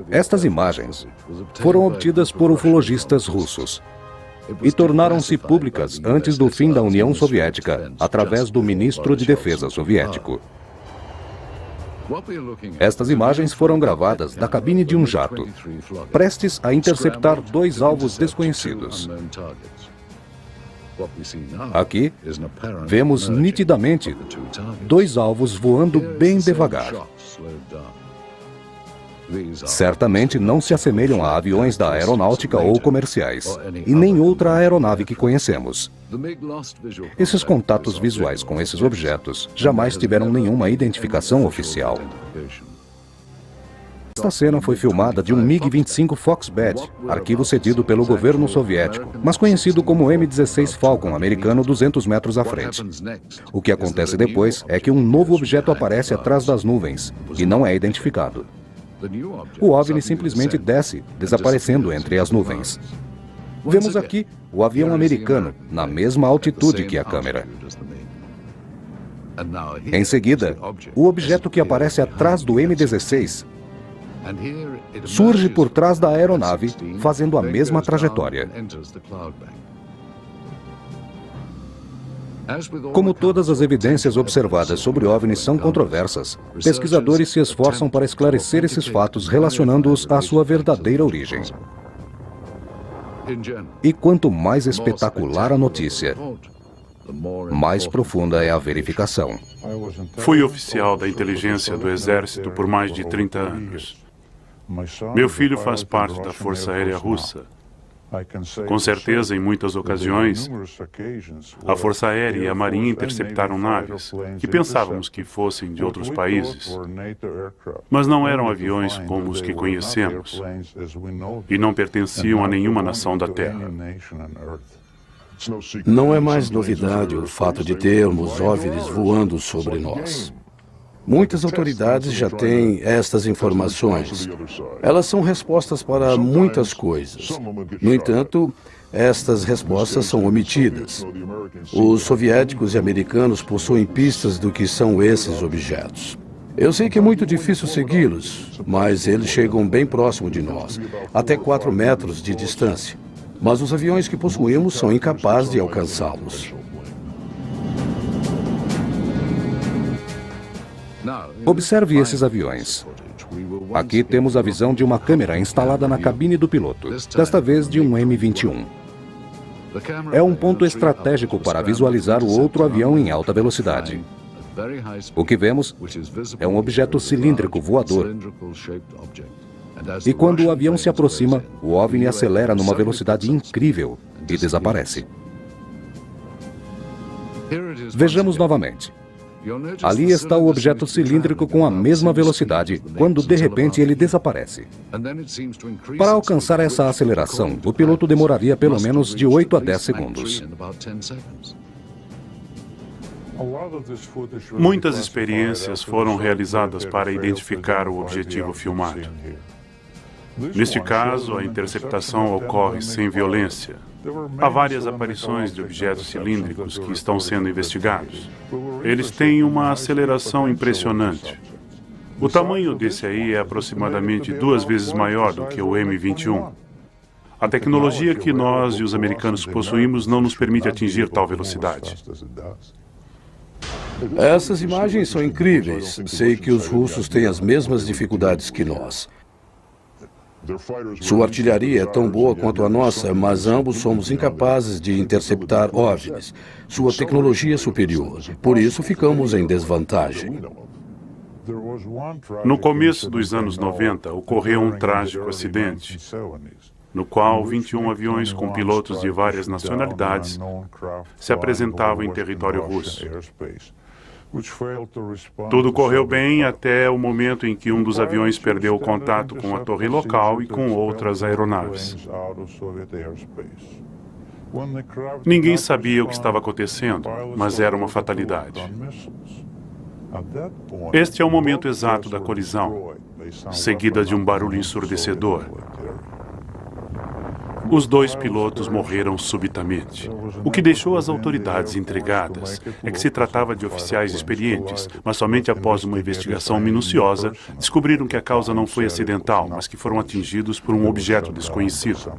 Estas imagens foram obtidas por ufologistas russos e tornaram-se públicas antes do fim da União Soviética, através do ministro de Defesa soviético. Estas imagens foram gravadas da cabine de um jato, prestes a interceptar dois alvos desconhecidos. Aqui, vemos nitidamente dois alvos voando bem devagar. Certamente não se assemelham a aviões da aeronáutica ou comerciais, e nem outra aeronave que conhecemos. Esses contatos visuais com esses objetos jamais tiveram nenhuma identificação oficial. Esta cena foi filmada de um MiG-25 Foxbat, arquivo cedido pelo governo soviético, mas conhecido como M-16 Falcon americano 200 metros à frente. O que acontece depois é que um novo objeto aparece atrás das nuvens, e não é identificado. O OVNI simplesmente desce, desaparecendo entre as nuvens. Vemos aqui o avião americano, na mesma altitude que a câmera. Em seguida, o objeto que aparece atrás do M-16 surge por trás da aeronave, fazendo a mesma trajetória. Como todas as evidências observadas sobre OVNIs são controversas, pesquisadores se esforçam para esclarecer esses fatos relacionando-os à sua verdadeira origem. E quanto mais espetacular a notícia, mais profunda é a verificação. Fui oficial da inteligência do Exército por mais de 30 anos. Meu filho faz parte da Força Aérea Russa. Com certeza, em muitas ocasiões, a Força Aérea e a Marinha interceptaram naves que pensávamos que fossem de outros países, mas não eram aviões como os que conhecemos e não pertenciam a nenhuma nação da Terra. Não é mais novidade o fato de termos OVNIs voando sobre nós. Muitas autoridades já têm estas informações. Elas são respostas para muitas coisas. No entanto, estas respostas são omitidas. Os soviéticos e americanos possuem pistas do que são esses objetos. Eu sei que é muito difícil segui-los, mas eles chegam bem próximo de nós, até 4 metros de distância. Mas os aviões que possuímos são incapazes de alcançá-los. Observe esses aviões. Aqui temos a visão de uma câmera instalada na cabine do piloto, desta vez de um M-21. É um ponto estratégico para visualizar o outro avião em alta velocidade. O que vemos é um objeto cilíndrico voador. E quando o avião se aproxima, o OVNI acelera numa velocidade incrível e desaparece. Vejamos novamente. Ali está o objeto cilíndrico com a mesma velocidade, quando de repente ele desaparece. Para alcançar essa aceleração, o piloto demoraria pelo menos de 8 a 10 segundos. Muitas experiências foram realizadas para identificar o objetivo filmado. Neste caso, a interceptação ocorre sem violência. Há várias aparições de objetos cilíndricos que estão sendo investigados. Eles têm uma aceleração impressionante. O tamanho desse aí é aproximadamente 2 vezes maior do que o M-21. A tecnologia que nós e os americanos possuímos não nos permite atingir tal velocidade. Essas imagens são incríveis. Sei que os russos têm as mesmas dificuldades que nós. Sua artilharia é tão boa quanto a nossa, mas ambos somos incapazes de interceptar OVNIs. Sua tecnologia é superior. Por isso ficamos em desvantagem. No começo dos anos 90, ocorreu um trágico acidente, no qual 21 aviões com pilotos de várias nacionalidades se apresentavam em território russo. Tudo correu bem até o momento em que um dos aviões perdeu o contato com a torre local e com outras aeronaves. Ninguém sabia o que estava acontecendo, mas era uma fatalidade. Este é o momento exato da colisão, seguida de um barulho ensurdecedor. Os 2 pilotos morreram subitamente. O que deixou as autoridades intrigadas é que se tratava de oficiais experientes, mas somente após uma investigação minuciosa descobriram que a causa não foi acidental, mas que foram atingidos por um objeto desconhecido.